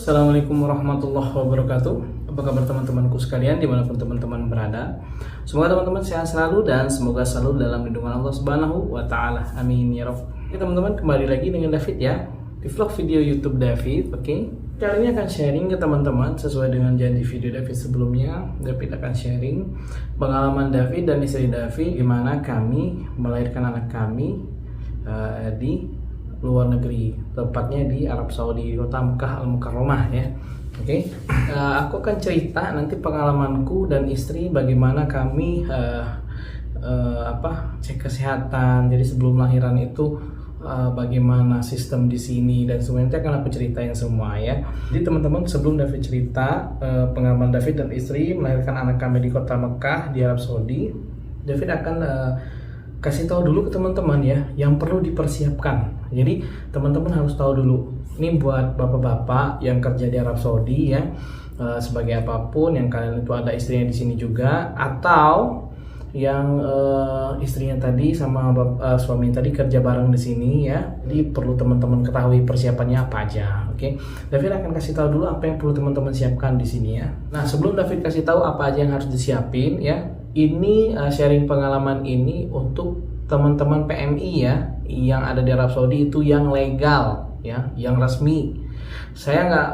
Assalamualaikum warahmatullahi wabarakatuh. Apa kabar teman-temanku sekalian dimanapun teman-teman berada? Semoga teman-teman sehat selalu dan semoga selalu dalam lindungan Allah Subhanahu wa Ta'ala. Amin ya Rabb. Oke teman-teman, kembali lagi dengan David ya di vlog video YouTube David. Oke, kali ini akan sharing ke teman-teman sesuai dengan janji video David sebelumnya. David akan sharing pengalaman David dan istri David gimana kami melahirkan anak kami di luar negeri, tepatnya di Arab Saudi, di kota Mekah Al-Mukarramah ya. Oke, aku akan cerita nanti pengalamanku dan istri bagaimana kami cek kesehatan. Jadi sebelum lahiran itu bagaimana sistem di sini dan semuanya akan aku ceritain semua ya. Jadi teman-teman, sebelum David cerita pengalaman David dan istri melahirkan anak kami di kota Mekah di Arab Saudi, David akan kasih tahu dulu ke teman-teman ya yang perlu dipersiapkan. Jadi teman-teman harus tahu dulu, ini buat bapak-bapak yang kerja di Arab Saudi ya, sebagai apapun yang kalian itu ada istrinya di sini juga, atau yang istrinya tadi sama suami tadi kerja bareng di sini ya. Jadi perlu teman-teman ketahui persiapannya apa aja. Oke, David akan kasih tahu dulu apa yang perlu teman-teman siapkan di sini ya. Nah, sebelum David kasih tahu apa aja yang harus disiapin ya, ini sharing pengalaman ini untuk teman-teman PMI ya yang ada di Arab Saudi, itu yang legal ya, yang resmi. Saya nggak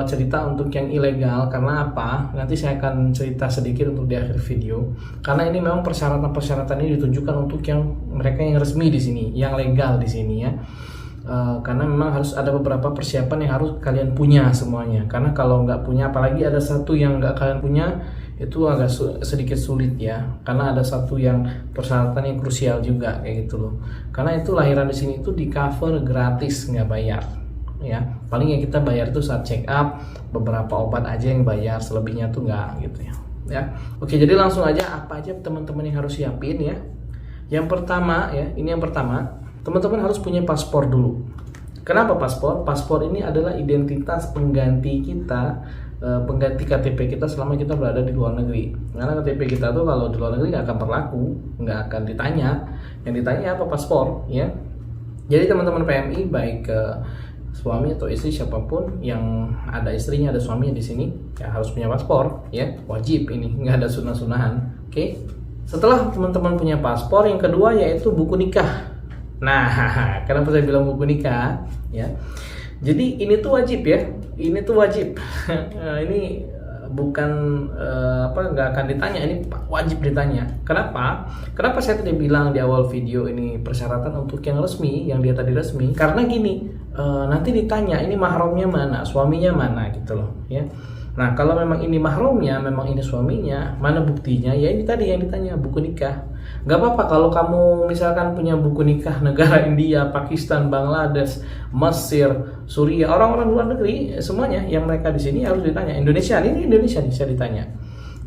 cerita untuk yang ilegal, karena apa? Nanti saya akan cerita sedikit untuk di akhir video. Karena ini memang persyaratan ini ditujukan untuk yang mereka yang resmi di sini, yang legal di sini ya. Karena memang harus ada beberapa persiapan yang harus kalian punya semuanya. Karena kalau nggak punya, apalagi ada satu yang nggak kalian punya, itu agak sedikit sulit ya. Karena ada satu yang persyaratan yang krusial juga kayak gitu loh. Karena itu lahiran di sini itu di cover gratis, nggak bayar ya. Paling yang kita bayar itu saat check up, beberapa obat aja yang bayar, selebihnya tuh nggak gitu ya. Oke, jadi langsung aja apa aja teman-teman yang harus siapin ya. Yang pertama ya, ini yang pertama, teman-teman harus punya paspor dulu. Kenapa paspor? Paspor ini adalah identitas pengganti kita, pengganti KTP kita selama kita berada di luar negeri. Karena KTP kita tuh kalau di luar negeri nggak akan berlaku, nggak akan ditanya. Yang ditanya apa? Paspor ya. Jadi teman-teman PMI, baik suami atau istri siapapun yang ada istrinya, ada suaminya di sini, ya harus punya paspor ya, wajib ini, nggak ada sunah-sunahan. Oke. Setelah teman-teman punya paspor, yang kedua yaitu buku nikah. Nah, kenapa saya bilang buku nikah ya? Jadi ini tuh wajib ya, ini tuh wajib. Ini bukan nggak akan ditanya, ini wajib ditanya. Kenapa? Kenapa saya tadi bilang di awal video ini persyaratan untuk yang resmi, yang dia tadi resmi? Karena gini, nanti ditanya ini mahramnya mana, suaminya mana gitu loh ya. Nah, kalau memang ini mahramnya, memang ini suaminya, mana buktinya? Ya ini tadi yang ditanya, buku nikah. Gak apa-apa kalau kamu misalkan punya buku nikah negara India, Pakistan, Bangladesh, Mesir, Suriah, orang-orang luar negeri, semuanya yang mereka di sini harus ditanya. Indonesia, ini Indonesia nih saya ditanya.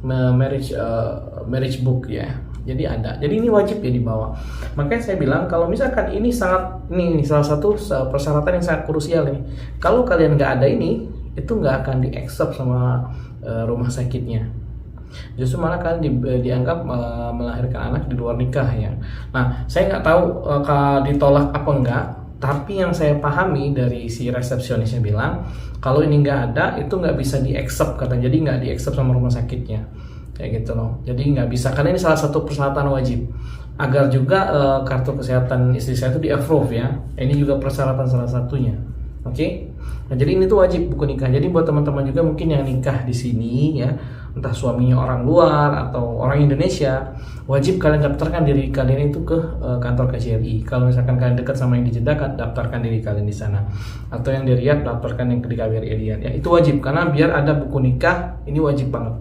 Marriage book ya. Jadi ada. Jadi ini wajib ya dibawa. Makanya saya bilang kalau misalkan ini ini salah satu persyaratan yang sangat krusial nih. Kalau kalian nggak ada ini, itu nggak akan di-accept sama rumah sakitnya. Justru malah kalian dianggap melahirkan anak di luar nikah ya. Nah, saya nggak tahu ditolak apa enggak, tapi yang saya pahami dari si resepsionisnya bilang kalau ini nggak ada, itu nggak bisa di-accept katanya. Jadi nggak di-accept sama rumah sakitnya kayak gitu loh. Jadi nggak bisa, karena ini salah satu persyaratan wajib agar juga kartu kesehatan istri saya itu di-approve ya. Ini juga persyaratan salah satunya. Oke. Nah, jadi ini tuh wajib buku nikah. Jadi buat teman-teman juga mungkin yang nikah di sini ya, entah suaminya orang luar atau orang Indonesia, wajib kalian daftarkan diri kalian itu ke kantor KJRI. Kalau misalkan kalian dekat sama yang di Jeddah, daftarkan diri kalian di sana. Atau yang di Riyadh, daftarkan yang di KBRI Riyadh ya. Itu wajib karena biar ada buku nikah, ini wajib banget.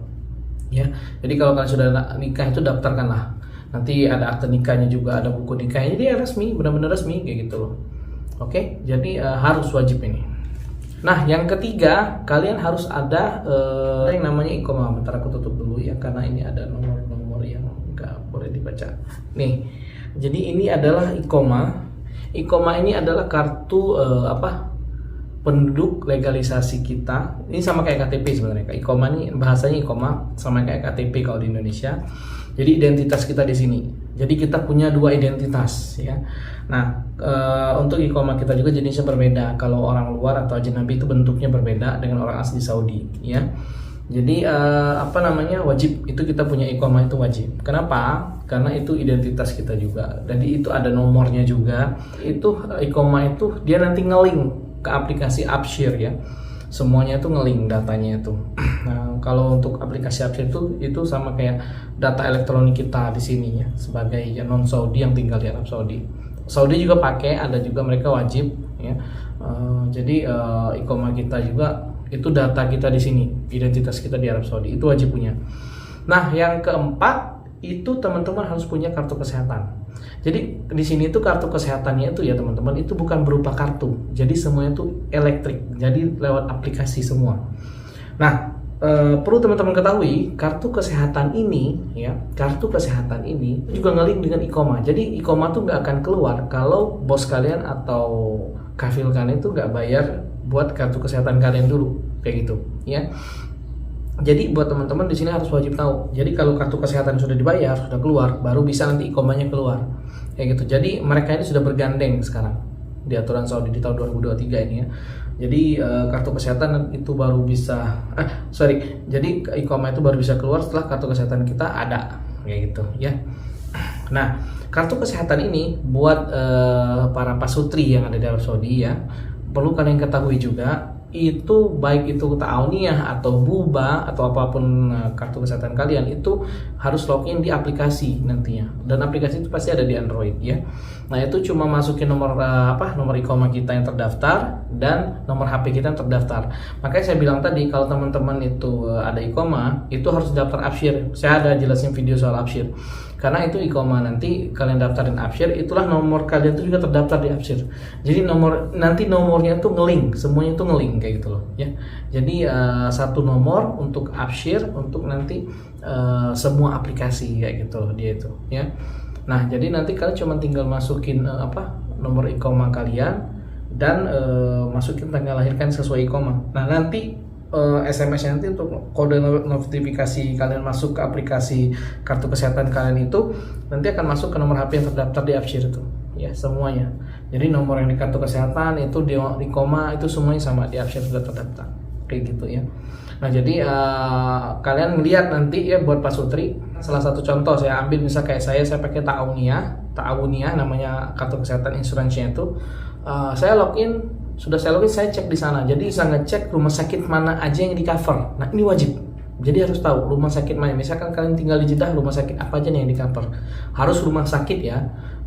Ya. Jadi kalau kalian sudah nikah itu daftarkanlah. Nanti ada akte nikahnya juga, ada buku nikahnya. Jadi ya resmi, benar-benar resmi kayak gitu loh. Oke, jadi harus wajib ini. Nah, yang ketiga, kalian harus ada yang namanya iqomah. Bentar aku tutup dulu ya, karena ini ada nomor-nomor yang nggak boleh dibaca. Nih, jadi ini adalah iqomah. Iqomah ini adalah kartu penduduk legalisasi kita. Ini sama kayak KTP sebenarnya. Iqomah ini bahasanya iqomah sama kayak KTP kalau di Indonesia. Jadi identitas kita di sini. Jadi kita punya dua identitas ya. Nah, untuk iqamah kita juga jenisnya berbeda. Kalau orang luar atau ajnabi itu bentuknya berbeda dengan orang asli Saudi ya. Jadi wajib itu kita punya iqamah itu wajib. Kenapa? Karena itu identitas kita juga. Jadi itu ada nomornya juga. Itu iqamah itu dia nanti nge-link ke aplikasi Abshir ya. Semuanya itu nge-link datanya itu. Nah, kalau untuk aplikasi Abshir itu sama kayak data elektronik kita di sini ya, sebagai non Saudi yang tinggal di Arab Saudi. Saudi juga pakai, ada juga mereka wajib ya. Jadi iqamah kita juga itu data kita di sini, identitas kita di Arab Saudi itu wajib punya. Nah, yang keempat itu teman-teman harus punya kartu kesehatan. Jadi di sini tuh kartu kesehatannya itu ya teman-teman itu bukan berupa kartu. Jadi semuanya itu elektrik. Jadi lewat aplikasi semua. Nah, perlu teman-teman ketahui kartu kesehatan ini ya, kartu kesehatan ini juga ngelink dengan iqamah. Jadi iqamah tuh nggak akan keluar kalau bos kalian atau kafil kalian itu nggak bayar buat kartu kesehatan kalian dulu kayak gitu ya. Jadi buat teman-teman di sini harus wajib tahu. Jadi kalau kartu kesehatan sudah dibayar, sudah keluar, baru bisa nanti iqamahnya keluar. Kayak gitu. Jadi mereka ini sudah bergandeng sekarang di aturan Saudi di tahun 2023 ini ya. Jadi kartu kesehatan itu baru bisa jadi iqamah itu baru bisa keluar setelah kartu kesehatan kita ada kayak gitu ya. Nah, kartu kesehatan ini buat para pasutri yang ada di Arab Saudi ya, perlu kalian ketahui juga itu baik itu ta'auniyah atau buba atau apapun kartu kesehatan kalian itu harus login di aplikasi nantinya, dan aplikasi itu pasti ada di Android ya. Nah, itu cuma masukin nomor nomor iqamah kita yang terdaftar dan nomor HP kita yang terdaftar. Makanya saya bilang tadi kalau teman-teman itu ada iqamah itu harus daftar Abshir. Saya ada jelasin video soal Abshir. Karena itu iqamah nanti kalian daftarin Abshir, itulah nomor kalian itu juga terdaftar di Abshir. Jadi nomornya itu ngelink, semuanya itu ngelink kayak gitu loh ya. Jadi satu nomor untuk Abshir untuk nanti semua aplikasi kayak gitu loh dia itu ya. Nah, jadi nanti kalian cuma tinggal masukin nomor iqamah kalian dan masukin tanggal lahir kan sesuai iqamah. Nah, nanti SMS nanti untuk kode notifikasi kalian masuk ke aplikasi kartu kesehatan kalian itu nanti akan masuk ke nomor HP yang terdaftar di Abshir itu ya, semuanya. Jadi nomor yang di kartu kesehatan itu di iqamah itu semuanya sama di Abshir sudah terdaftar kayak gitu ya. Nah, jadi kalian melihat nanti ya buat pasutri, salah satu contoh saya ambil misal kayak saya pakai ta'awuniyah namanya kartu kesehatan insuransinya itu. Saya login, saya cek di sana. Jadi bisa ngecek rumah sakit mana aja yang di cover. Nah, ini wajib. Jadi harus tahu rumah sakit mana. Misalkan kalian tinggal di Jeddah, rumah sakit apa aja nih yang di cover. Harus rumah sakit ya.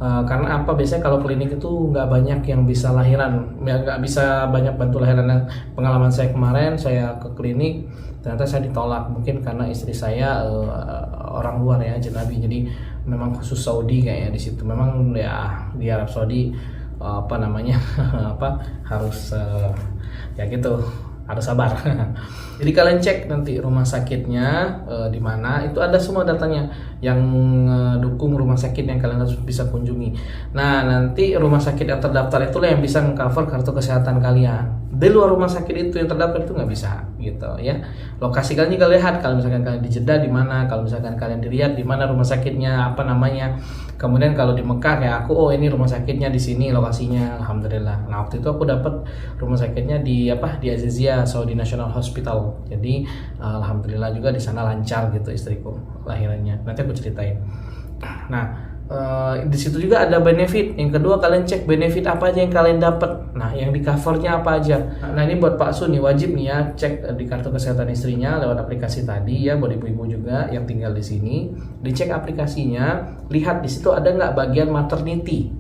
Karena apa? Biasanya kalau klinik itu nggak banyak yang bisa lahiran, nggak bisa banyak bantu lahiran. Nah, pengalaman saya kemarin, saya ke klinik, ternyata saya ditolak. Mungkin karena istri saya orang luar ya, ajnabi. Jadi memang khusus Saudi kayaknya di situ. Memang ya di Arab Saudi harus ya gitu, harus sabar. Jadi kalian cek nanti rumah sakitnya di mana, itu ada semua datanya yang dukung rumah sakit yang kalian harus bisa kunjungi. Nah, nanti rumah sakit yang terdaftar itulah yang bisa mengcover kartu kesehatan kalian. Di luar rumah sakit itu yang terdaftar itu nggak bisa gitu ya. Lokasi kalian juga lihat, kalau misalkan kalian di Jeddah di mana, kalau misalkan kalian di Riyadh di mana rumah sakitnya, apa namanya. Kemudian kalau di Mekah kayak aku, ini rumah sakitnya di sini lokasinya, alhamdulillah. Nah, waktu itu aku dapat rumah sakitnya di Azizia Saudi National Hospital. Jadi alhamdulillah juga di sana lancar gitu istriku lahirannya. Nanti aku ceritain. Nah, di situ juga ada benefit. Yang kedua, kalian cek benefit apa aja yang kalian dapat. Nah, yang di covernya apa aja. Nah, ini buat Pak Sun nih, wajib nih ya cek di kartu kesehatan istrinya lewat aplikasi tadi ya, buat ibu-ibu juga yang tinggal di sini. Dicek aplikasinya, lihat di situ ada nggak bagian maternity.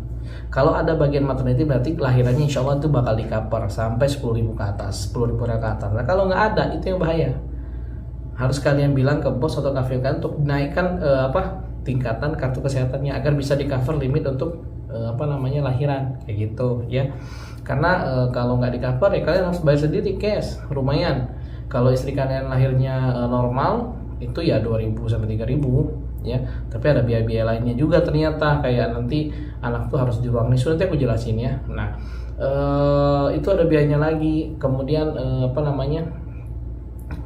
Kalau ada bagian maternity berarti kelahirannya insya Allah itu bakal di cover sampai 10.000 ke atas, 10.000 ke atas. Nah, kalau nggak ada, itu yang bahaya. Harus kalian bilang ke bos atau kafil kalian untuk naikkan tingkatan kartu kesehatannya agar bisa di cover limit untuk lahiran kayak gitu ya. Karena kalau nggak di cover ya kalian harus bayar sendiri cash, lumayan. Kalau istri kalian lahirnya normal itu ya 2.000 sampai 3.000 ya. Tapi ada biaya-biaya lainnya juga ternyata, kayak nanti anak tuh harus di ruang NICU, nanti aku jelasin ya. Nah, itu ada biayanya lagi. Kemudian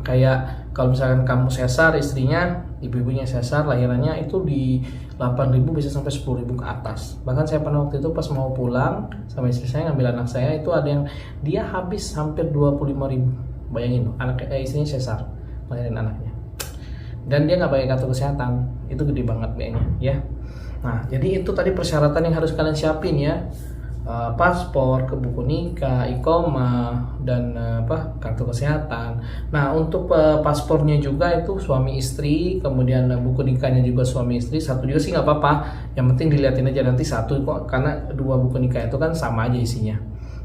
Kayak kalau misalkan kamu sesar, istrinya, ibu-ibunya sesar, lahirannya itu di 8.000 bisa sampai 10.000 ke atas. Bahkan saya pernah waktu itu pas mau pulang sama istri saya ngambil anak saya, itu ada yang dia habis hampir 25.000. Bayangin, istrinya sesar lahirin anaknya. Dan dia nggak pakai kartu kesehatan, itu gede banget biayanya ya. Nah, jadi itu tadi persyaratan yang harus kalian siapin ya. Paspor, ke buku nikah, iqomah, dan kartu kesehatan. Nah, untuk paspornya juga itu suami istri, kemudian buku nikahnya juga suami istri. Satu juga sih nggak apa-apa, yang penting dilihatin aja nanti satu kok, karena 2 buku nikah itu kan sama aja isinya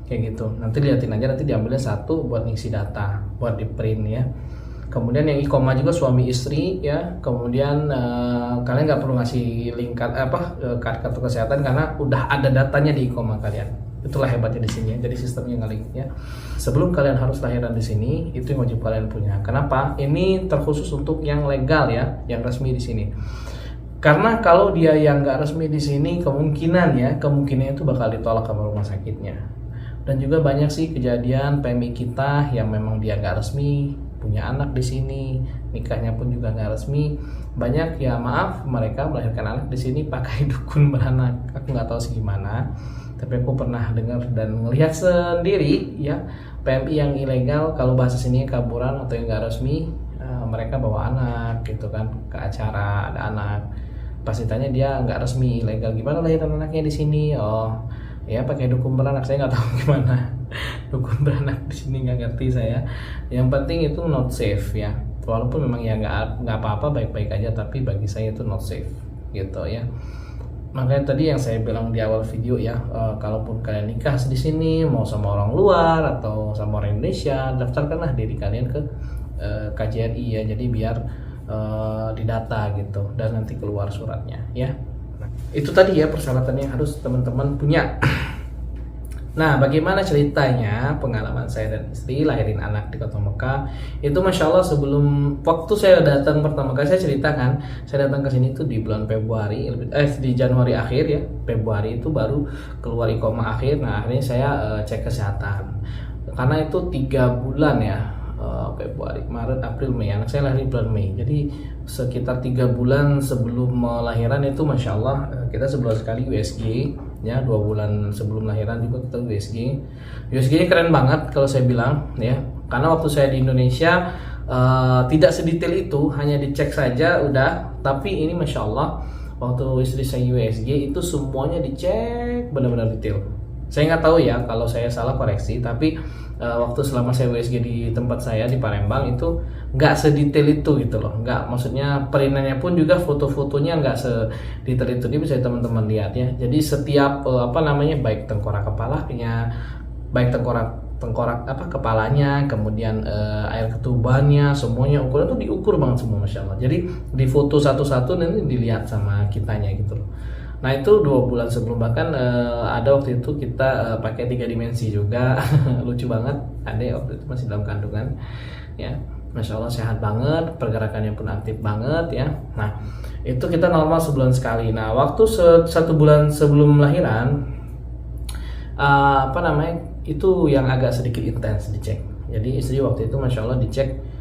kayak gitu. Nanti liatin aja, nanti diambilnya satu buat ngisi data, buat di print ya. Kemudian yang iqomah juga suami istri ya. Kemudian kalian nggak perlu ngasih link kartu kesehatan karena udah ada datanya di iqomah kalian. Itulah hebatnya di sini ya. Jadi sistemnya nge-link ya. Sebelum kalian harus lahiran di sini, itu yang wajib kalian punya. Kenapa? Ini terkhusus untuk yang legal ya, yang resmi di sini. Karena kalau dia yang nggak resmi di sini, kemungkinannya itu bakal ditolak sama rumah sakitnya. Dan juga banyak sih kejadian PMI kita yang memang dia nggak resmi, punya anak di sini, nikahnya pun juga nggak resmi. Banyak ya, maaf, mereka melahirkan anak di sini pakai dukun beranak. Aku nggak tahu sih gimana, tapi aku pernah dengar dan melihat sendiri ya, PMI yang ilegal kalau bahasa sini kaburan atau yang nggak resmi, mereka bawa anak gitu kan ke acara, ada anak. Pas ditanya dia nggak resmi, ilegal, gimana lahiran anaknya di sini? Oh ya, pakai dukun beranak. Saya nggak tahu gimana dukun beranak di sini, nggak ngerti saya. Yang penting itu not safe ya, walaupun memang ya nggak apa-apa, baik-baik aja, tapi bagi saya itu not safe gitu ya. Makanya tadi yang saya bilang di awal video ya, kalaupun kalian nikah di sini, mau sama orang luar atau sama orang Indonesia, daftarkanlah diri kalian ke KJRI ya, jadi biar didata gitu dan nanti keluar suratnya ya. Nah, itu tadi ya persyaratan yang harus teman-teman punya. Nah, bagaimana ceritanya pengalaman saya dan istri lahirin anak di Kota Mekah? Itu masya Allah, sebelum waktu saya datang pertama kali, saya ceritakan saya datang ke sini itu di bulan Februari, di Januari akhir ya, Februari itu baru keluar iqomah akhir. Nah, akhirnya saya cek kesehatan karena itu 3 bulan ya, Februari, Maret, April, Mei. Anak saya lahir bulan Mei, jadi sekitar 3 bulan sebelum lahiran itu masya Allah kita sebulan sekali USG ya. 2 bulan sebelum lahiran juga kita USG-nya keren banget kalau saya bilang ya, karena waktu saya di Indonesia tidak sedetail itu, hanya dicek saja udah. Tapi ini masya Allah waktu istri saya USG itu semuanya dicek benar-benar detail. Saya nggak tahu ya, kalau saya salah koreksi, tapi waktu selama saya USG di tempat saya di Palembang itu nggak sedetail itu gitu loh. Nggak, maksudnya perinannya pun juga foto-fotonya nggak sedetail itu. Ini bisa teman-teman lihat ya. Jadi setiap baik tengkorak kepalanya, baik tengkorak kepalanya, kemudian air ketubannya, semuanya ukuran tuh diukur banget semua masya Allah. Jadi di foto satu-satu nanti dilihat sama kitanya gitu loh. Nah, itu 2 bulan sebelum, bahkan ada waktu itu kita pakai 3 dimensi juga. Lucu banget, ada waktu itu masih dalam kandungan ya, masya Allah sehat banget, pergerakannya pun aktif banget ya. Nah, itu kita normal sebulan sekali. Nah, waktu 1 bulan sebelum lahiran itu yang agak sedikit intens dicek. Jadi istri waktu itu masya Allah dicek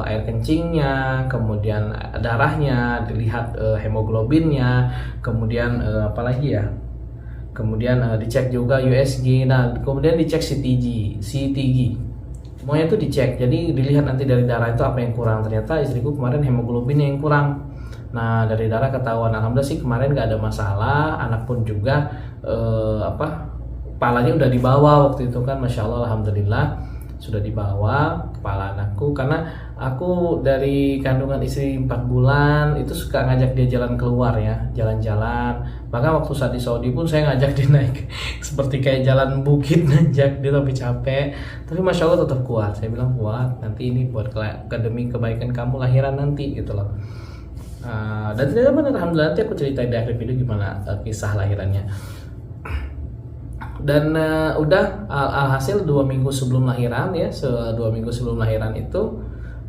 air kencingnya, kemudian darahnya, dilihat hemoglobinnya, kemudian kemudian dicek juga USG, nah kemudian dicek CTG, semuanya itu dicek. Jadi dilihat nanti dari darah itu apa yang kurang. Ternyata istriku kemarin hemoglobinnya yang kurang. Nah, dari darah ketahuan. Alhamdulillah sih kemarin nggak ada masalah. Anak pun juga kepalanya udah dibawa waktu itu kan, masya Allah, alhamdulillah sudah dibawa kepala anakku. Karena aku dari kandungan istri 4 bulan itu suka ngajak dia jalan keluar ya, jalan-jalan. Bahkan waktu saat di Saudi pun saya ngajak dia naik seperti kayak jalan bukit, ngajak dia tapi capek, tapi masya Allah tetap kuat. Saya bilang kuat, nanti ini buat demi kebaikan kamu lahiran nanti gitu loh. Dan ternyata benar, alhamdulillah. Nanti aku ceritain di akhir video gimana kisah lahirannya. Dan udah alhasil 2 minggu sebelum lahiran ya, 2 minggu sebelum lahiran itu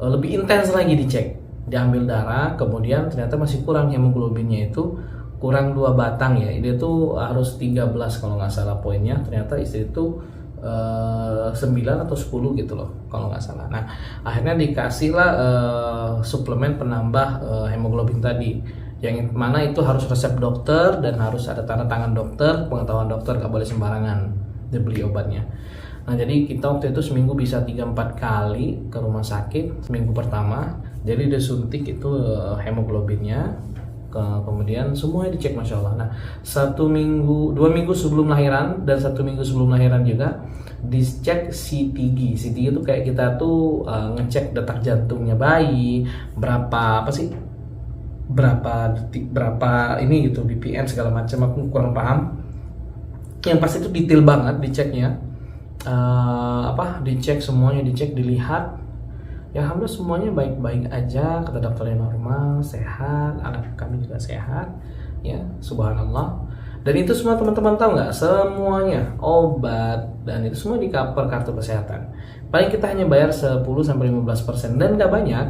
lebih intens lagi dicek, diambil darah, kemudian ternyata masih kurang hemoglobinnya, itu kurang 2 batang ya. Dia tuh harus 13 kalau nggak salah poinnya. Ternyata istri itu 9 atau 10 gitu loh kalau nggak salah. Nah akhirnya dikasihlah suplemen penambah hemoglobin tadi, yang mana itu harus resep dokter dan harus ada tanda tangan dokter, pengetahuan dokter, nggak boleh sembarangan dibeli obatnya. Nah jadi kita waktu itu seminggu bisa 3-4 kali ke rumah sakit seminggu pertama, jadi disuntik itu hemoglobinnya, kemudian semuanya dicek Masya Allah. Nah 2 minggu sebelum lahiran dan 1 minggu sebelum lahiran juga dicek CTG. CTG itu kayak kita tuh ngecek detak jantungnya bayi, berapa detik, berapa ini gitu, BPM segala macam, aku kurang paham. Yang pasti itu detail banget diceknya, dicek semuanya, dilihat. Ya alhamdulillah semuanya baik-baik aja, kata dokternya normal, sehat, anak kami juga sehat, ya subhanallah. Dan itu semua teman-teman tahu nggak, semuanya obat dan itu semua di cover kartu kesehatan. Paling kita hanya bayar 10-15% dan nggak banyak.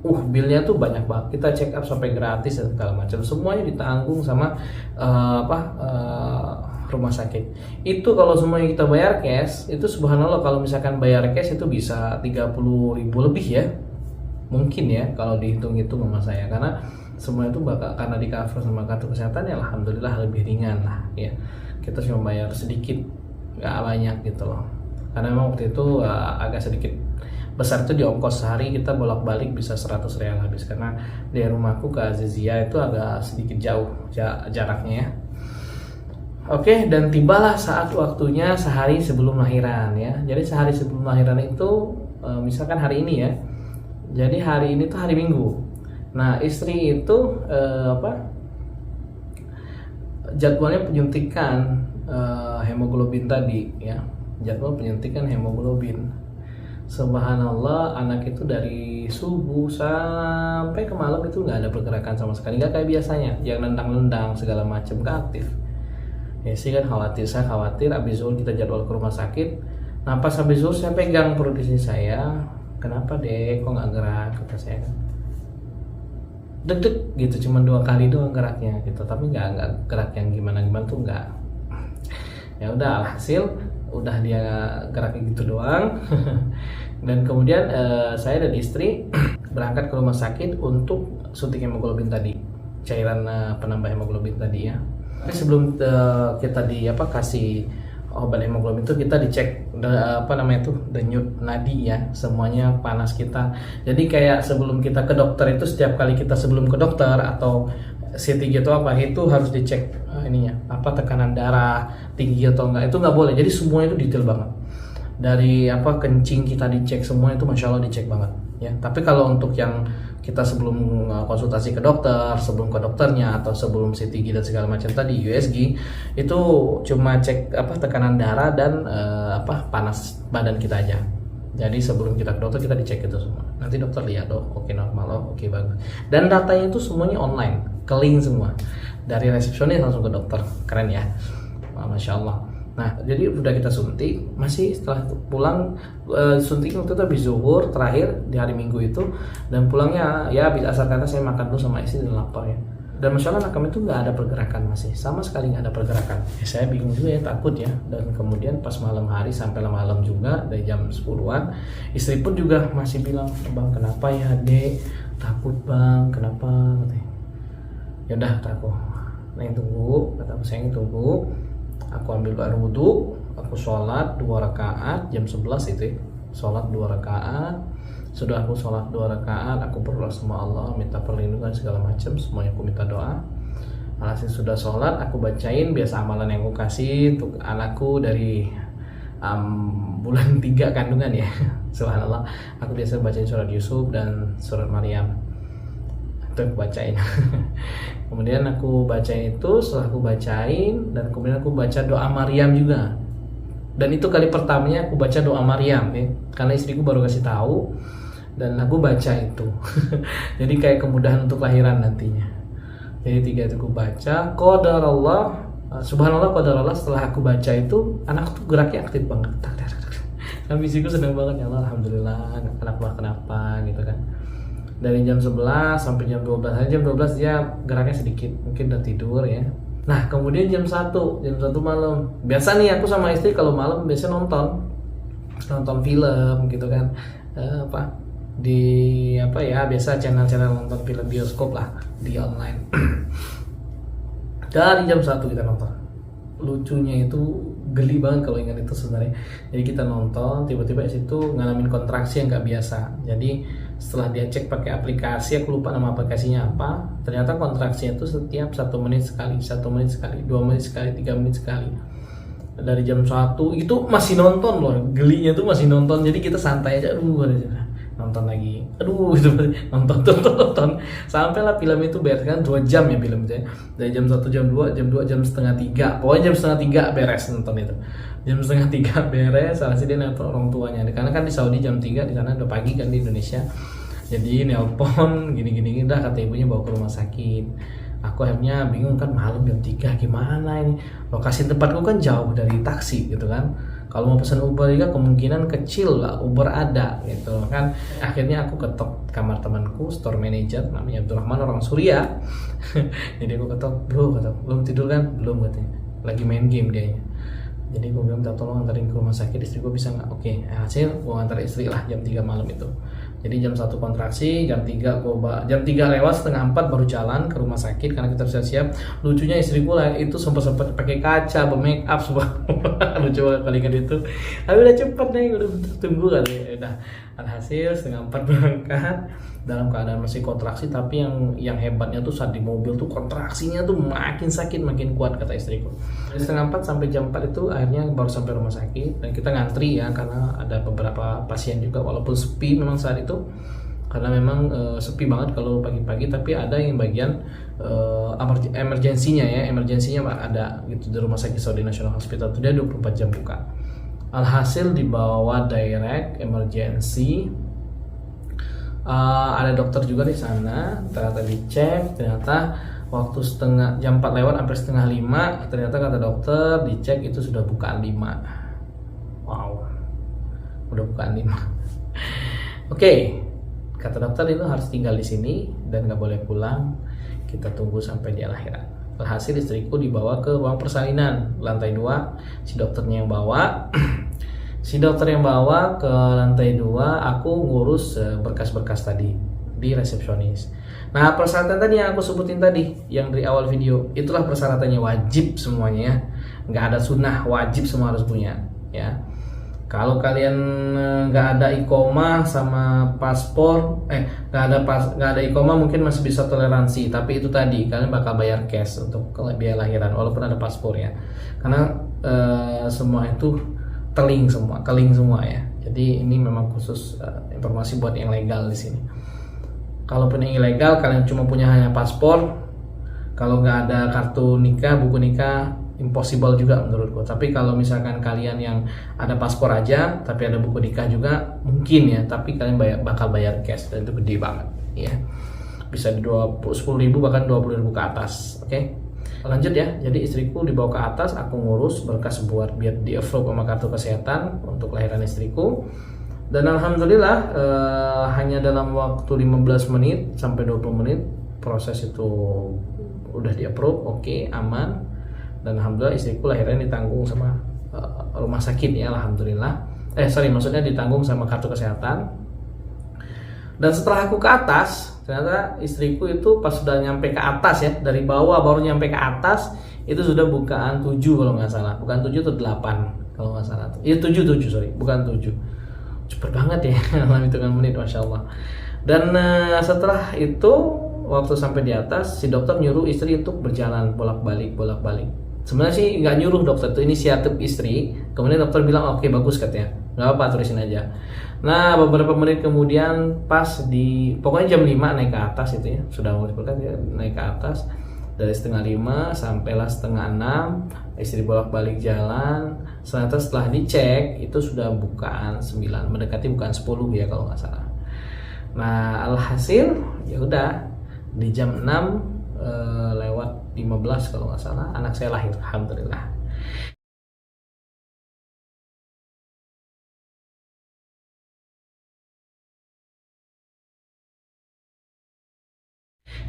Bilnya tuh banyak banget. Kita check up sampai gratis dan segala macam. Semuanya ditanggung sama rumah sakit. Itu kalau semuanya kita bayar cash, itu subhanallah kalau misalkan bayar cash itu bisa 30.000 lebih ya. Mungkin ya kalau dihitung-hitung sama saya, karena semua itu karena di cover sama kartu kesehatan ya alhamdulillah lebih ringan lah ya. Kita cuma bayar sedikit, nggak banyak gitu loh. Karena memang waktu itu agak sedikit besar, itu di ongkos sehari kita bolak-balik bisa 100 rial habis, karena dari rumahku ke Azizia itu agak sedikit jauh jaraknya ya. Oke, dan tibalah saat waktunya sehari sebelum lahiran ya. Jadi sehari sebelum lahiran itu misalkan hari ini ya. Jadi hari ini tuh hari Minggu. Nah istri itu jadwalnya penyuntikan hemoglobin tadi ya. Jadwal penyuntikan hemoglobin. Subhanallah, anak itu dari subuh sampai ke malam itu nggak ada pergerakan sama sekali, nggak kayak biasanya yang nendang-nendang segala macam, nggak aktif. Ya sih kan saya khawatir abis zuhur kita jadwal ke rumah sakit. Nah pas abis zuhur saya pegang perut istri saya, kenapa deh kok nggak gerak, kata saya kan. Deg-deg gitu, cuma 2 kali doang geraknya gitu, tapi nggak gerak yang gimana tuh nggak. Ya udah alhasil udah dia geraknya gitu doang. Dan kemudian saya dan istri berangkat ke rumah sakit untuk suntik hemoglobin tadi, cairan penambah hemoglobin tadi ya. Tapi sebelum kita kasih obat hemoglobin itu kita dicek denyut nadi ya, semuanya panas kita. Jadi kayak sebelum kita ke dokter itu, setiap kali kita sebelum ke dokter atau CT gitu itu harus dicek tekanan darah tinggi atau enggak, itu nggak boleh. Jadi semuanya itu detail banget. Dari kencing kita dicek, semuanya itu Masya Allah dicek banget ya. Tapi kalau untuk yang kita sebelum konsultasi ke dokter, sebelum ke dokternya atau sebelum CTG dan segala macam tadi USG, itu cuma cek tekanan darah dan panas badan kita aja. Jadi sebelum kita ke dokter kita dicek itu semua. Nanti dokter lihat oke normal, oke bagus. Dan datanya itu semuanya online, clean semua. Dari resepsionis langsung ke dokter, keren ya, Masya Allah. Nah jadi udah kita suntik, masih setelah pulang suntik waktu itu habis zuhur terakhir di hari Minggu itu, dan pulangnya ya habis asar, karena saya makan dulu sama istri dan lapar ya. Dan Masya Allah anak kami itu nggak ada pergerakan, masih sama sekali nggak ada pergerakan ya. Saya bingung juga ya, takut ya. Dan kemudian pas malam hari sampai malam juga dari jam 10-an, istri pun juga masih bilang, bang kenapa ya dek, takut bang, kenapa, katanya. Ya udah kata aku, neng tunggu, kata aku, sayang tunggu. Aku ambil air wudhu, aku sholat 2 rakaat jam 11 itu ya. Sholat 2 rakaat. Sudah aku sholat 2 rakaat, aku berdoa sama Allah, minta perlindungan segala macam, semuanya aku minta doa. Alhasil sudah sholat, aku bacain biasa amalan yang aku kasih untuk anakku dari bulan 3 kandungan ya. Subhanallah, aku biasa bacain surat Yusuf dan surat Maryam. Itu aku bacain. Kemudian aku bacain itu, setelah aku bacain, dan kemudian aku baca doa Maryam juga. Dan itu kali pertamanya aku baca doa Maryam ya, karena istriku baru kasih tahu, dan aku baca itu. Jadi kayak kemudahan untuk lahiran nantinya. Jadi 3 itu aku baca, qadarullah, subhanallah qadarullah. Setelah aku baca itu, anak tuh geraknya aktif banget. Kan istriku seneng banget, ya Allah alhamdulillah, kenapa gitu kan. Dari jam 11 sampai jam 12, jam 12 dia geraknya sedikit, mungkin udah tidur ya. Nah kemudian jam satu malam. Biasa nih aku sama istri kalau malam biasa nonton film gitu kan. Apa di apa ya, biasa channel-channel nonton film bioskop lah di online. Dari jam 1 kita nonton. Lucunya itu geli banget kalau ingat itu sebenarnya. Jadi kita nonton, tiba-tiba di situ ngalamin kontraksi yang nggak biasa. Jadi setelah dia cek pakai aplikasi, aku lupa nama aplikasinya apa, ternyata kontraksinya itu setiap 1 menit sekali, 1 menit sekali, 2 menit sekali, 3 menit sekali. Dari jam 1 itu masih nonton loh, gelinya tuh masih nonton. Jadi kita santai aja, aduh nonton lagi, aduh gitu, nonton sampailah film itu beres kan 2 jam ya film itu ya. Dari jam 1, jam 2, jam setengah 3, pokoknya jam setengah 3 beres nonton itu. Jam setengah 3 beres, alhasil dia nelpon orang tuanya karena kan di Saudi jam 3, di sana udah pagi kan di Indonesia. Jadi nelpon gini dah, kata ibunya bawa ke rumah sakit. Aku akhirnya bingung kan, malam jam 3 gimana ini, lokasi tempatku kan jauh dari taksi gitu kan. Kalau mau pesan Uber juga kemungkinan kecil lah Uber ada gitu kan. Akhirnya aku ketok kamar temanku, store manager namanya Abdurrahman, orang Suria. Jadi aku ketok, bro, kata, belum tidur kan? Belum, katanya, lagi main game dia. Jadi gue bilang, tolong antarin ke rumah sakit, istri gue bisa nggak? Oke, hasil gue antar istri lah jam 3 malam itu. Jadi jam 1 kontraksi, jam 3 lewat setengah 4 baru jalan ke rumah sakit karena kita sudah siap. Lucunya istriku lah itu sempat pakai kaca, bermake up semua. Lucu banget kali kan itu. Tapi udah cepet nih, udah tunggu kali. Udah alhasil setengah 4 berangkat dalam keadaan masih kontraksi, tapi yang hebatnya tuh saat di mobil tuh kontraksinya tuh makin sakit makin kuat, kata istriku. Dari setengah 4 sampai jam 4 itu akhirnya baru sampai rumah sakit, dan kita ngantri ya karena ada beberapa pasien juga, walaupun sepi memang saat itu karena memang sepi banget kalau pagi-pagi, tapi ada yang bagian emergensinya ada gitu di rumah sakit Saudi National Hospital itu, dia 24 jam buka. Alhasil dibawa direct emergency. Ada dokter juga di sana, ternyata dicek, ternyata waktu jam 4 lewat sampai setengah 5, ternyata kata dokter dicek itu sudah bukaan 5. Wow, udah bukaan 5. Oke, kata dokter itu harus tinggal di sini dan nggak boleh pulang, kita tunggu sampai dia lahiran. Alhasil istriku dibawa ke ruang persalinan lantai 2, si dokternya yang bawa. Si dokter yang bawa ke lantai 2, aku ngurus berkas-berkas tadi di resepsionis. Nah, persyaratan tadi yang aku sebutin tadi, yang dari awal video, itulah persyaratannya, wajib semuanya ya. Nggak ada sunnah, wajib semua harus punya ya. Kalau kalian nggak ada iqomah sama paspor, nggak ada iqomah mungkin masih bisa toleransi, tapi itu tadi kalian bakal bayar cash untuk biaya lahiran walaupun ada paspor ya. Karena semua itu keling semua ya. Jadi ini memang khusus informasi buat yang legal di sini. Kalaupun yang ilegal, kalian cuma punya hanya paspor, kalau nggak ada kartu nikah, buku nikah, impossible juga menurutku. Tapi kalau misalkan kalian yang ada paspor aja, tapi ada buku nikah juga mungkin ya, tapi kalian bakal bayar cash, dan itu gede banget ya. Bisa di 10.000 bahkan 20.000 ke atas. Oke. Lanjut ya, jadi istriku dibawa ke atas, aku ngurus berkas biar di approve sama kartu kesehatan untuk lahiran istriku. Dan alhamdulillah hanya dalam waktu 15 menit sampai 20 menit proses itu udah di approve, oke, aman. Dan alhamdulillah istriku lahirannya ditanggung sama rumah sakit ya, alhamdulillah. Maksudnya ditanggung sama kartu kesehatan. Dan setelah aku ke atas, ternyata istriku itu pas sudah nyampe ke atas ya, dari bawah baru nyampe ke atas, itu sudah bukaan 7 kalau nggak salah, bukan 7 atau 8 kalau nggak salah. Iya 7 sorry, bukan 7. Cepet banget ya dalam hitungan menit, masya Allah. Dan setelah itu waktu sampai di atas, si dokter nyuruh istri untuk berjalan bolak-balik. Sebenarnya sih nggak nyuruh dokter, itu inisiatif istri. Kemudian dokter bilang oke, bagus katanya, nggak apa-apa, terusin aja. Nah beberapa menit kemudian pas pokoknya jam 5 naik ke atas itu ya, sudah mulai berkat ya, naik ke atas. Dari setengah 5 sampailah setengah 6, istri bolak-balik jalan. Ternyata setelah dicek itu sudah bukaan 9, mendekati bukaan 10 ya kalau nggak salah. Nah alhasil ya udah di jam 6 lewat 15 kalau nggak salah anak saya lahir, alhamdulillah.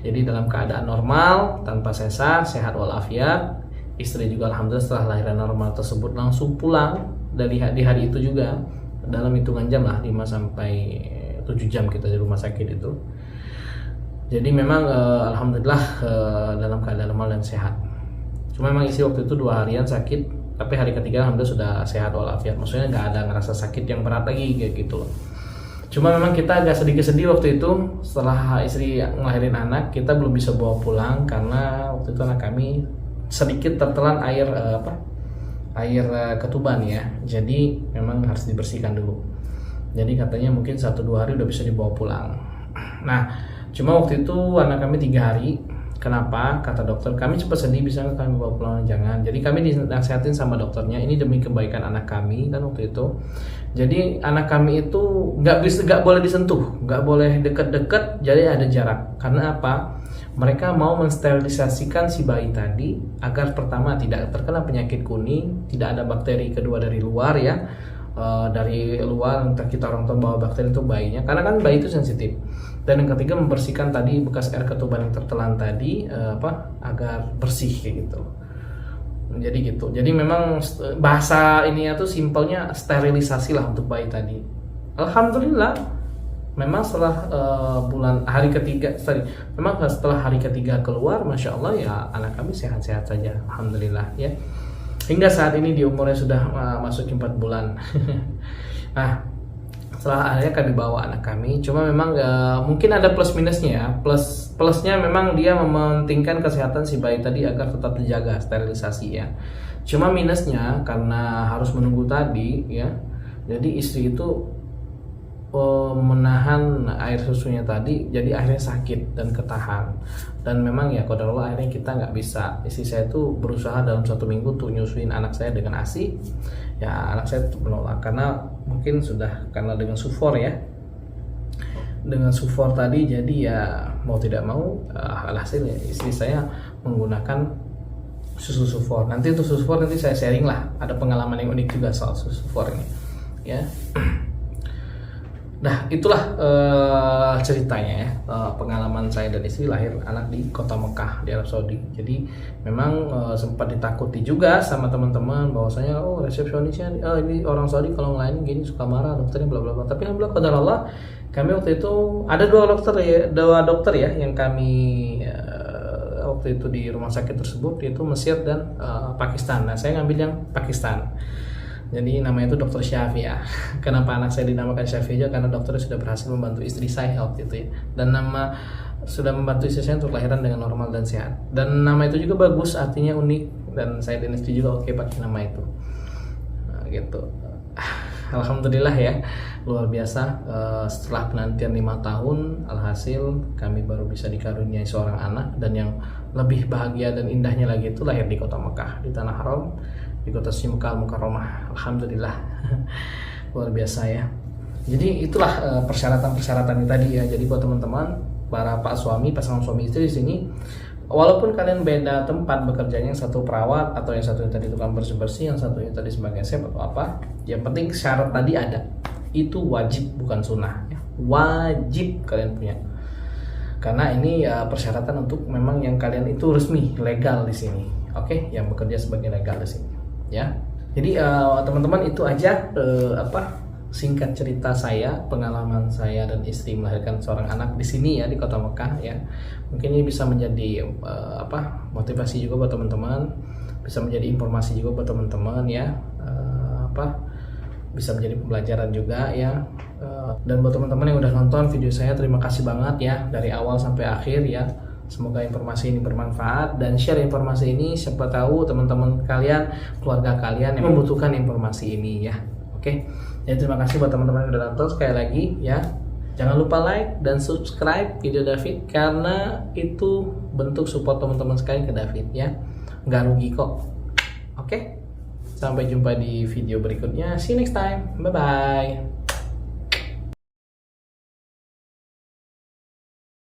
Jadi dalam keadaan normal, tanpa sesar, sehat walafiat. Istri juga alhamdulillah setelah lahiran normal tersebut langsung pulang di hari itu juga, dalam hitungan jam lah, 5 sampai 7 jam kita di rumah sakit itu. Jadi memang alhamdulillah dalam keadaan normal dan sehat. Cuma memang istri waktu itu 2 harian sakit, tapi hari ketiga alhamdulillah sudah sehat walafiat. Maksudnya nggak ada ngerasa sakit yang berat lagi kayak gitu loh. Cuma memang kita agak sedikit sedih waktu itu setelah istri ngelahirin anak, kita belum bisa bawa pulang karena waktu itu anak kami sedikit tertelan air ketuban ya. Jadi memang harus dibersihkan dulu. Jadi katanya mungkin 1-2 hari udah bisa dibawa pulang. Nah, cuma waktu itu anak kami 3 hari. Kenapa? Kata dokter, kami cepat sedih, bisa nggak kami bawa pulang? Jangan. Jadi kami dinasihatin sama dokternya, ini demi kebaikan anak kami kan waktu itu. Jadi anak kami itu nggak boleh disentuh, nggak boleh deket-deket, jadi ada jarak. Karena apa? Mereka mau mensterilisasikan si bayi tadi agar pertama tidak terkena penyakit kuning, tidak ada bakteri, kedua dari luar ya. Dari luar entah kita orang tua bawa bakteri itu bayinya, karena kan bayi itu sensitif. Dan yang ketiga membersihkan tadi bekas air ketuban yang tertelan tadi agar bersih kayak gitu. Jadi gitu. Jadi memang bahasa ini tuh simpelnya sterilisasi lah untuk bayi tadi. Alhamdulillah memang setelah memang setelah hari ketiga keluar, masya Allah ya anak kami sehat-sehat saja, alhamdulillah ya. Hingga saat ini di umurnya sudah masuk 4 bulan. Nah, setelah akhirnya kami bawa anak kami, cuma memang mungkin ada plus minusnya ya. Plusnya memang dia mementingkan kesehatan si bayi tadi agar tetap dijaga sterilisasi ya. Cuma minusnya karena harus menunggu tadi ya. Jadi istri itu menahan air susunya tadi, jadi akhirnya sakit dan ketahan. Dan memang ya qadarullah akhirnya kita nggak bisa. Istri saya itu berusaha dalam 1 minggu untuk nyusuin anak saya dengan ASI. Ya anak saya menolak karena mungkin sudah karena dengan sufor ya. Dengan sufor tadi jadi ya mau tidak mau alhasil ya, istri saya menggunakan susu sufor. Nanti untuk susu sufor nanti saya sharing lah. Ada pengalaman yang unik juga soal susu sufor ini ya. Nah itulah ceritanya ya, pengalaman saya dan istri lahir anak di kota Mekah di Arab Saudi. Jadi memang sempat ditakuti juga sama teman-teman bahwasanya resepsionisnya ini orang Saudi kalau ngelain gini suka marah, dokternya bla bla bla. Tapi alhamdulillah qadarullah kami waktu itu ada 2 dokter ya yang kami waktu itu di rumah sakit tersebut, yaitu Mesir dan Pakistan. Nah saya ngambil yang Pakistan. Jadi namanya itu Dokter Syafi ya. Kenapa anak saya dinamakan Syafi aja? Karena dokternya sudah berhasil membantu istri saya waktu itu ya. Dan nama sudah membantu istri saya untuk lahiran dengan normal dan sehat. Dan nama itu juga bagus, artinya unik. Dan saya dan istri juga oke pakai nama itu. Nah, gitu. Alhamdulillah ya, luar biasa. Setelah penantian 5 tahun, alhasil kami baru bisa dikaruniai seorang anak. Dan yang lebih bahagia dan indahnya lagi itu lahir di kota Mekah, di Tanah Haram, di kota Mekah Mukarramah. Alhamdulillah. Luar biasa ya. Jadi itulah persyaratan-persyaratan tadi ya. Jadi buat teman-teman para pasangan suami istri di sini, walaupun kalian beda tempat bekerjanya, yang satu perawat atau yang satu tadi tukang bersih-bersih, yang satunya tadi sebagai chef atau apa, yang penting syarat tadi ada. Itu wajib bukan sunnah ya. Wajib kalian punya. Karena ini persyaratan untuk memang yang kalian itu resmi, legal di sini. Oke, yang bekerja sebagai legal di sini. Ya, jadi teman-teman itu aja singkat cerita saya, pengalaman saya dan istri melahirkan seorang anak di sini ya, di kota Mekah ya. Mungkin ini bisa menjadi motivasi juga buat teman-teman, bisa menjadi informasi juga buat teman-teman ya, bisa menjadi pembelajaran juga ya. Dan buat teman-teman yang udah nonton video saya, terima kasih banget ya dari awal sampai akhir ya. Semoga informasi ini bermanfaat dan share informasi ini, siapa tahu teman-teman kalian, keluarga kalian yang membutuhkan informasi ini ya. Oke. Jadi terima kasih buat teman-teman yang udah nonton, sekali lagi ya. Jangan lupa like dan subscribe video David karena itu bentuk support teman-teman sekalian ke David ya. Nggak rugi kok. Oke. Sampai jumpa di video berikutnya. See you next time. Bye bye.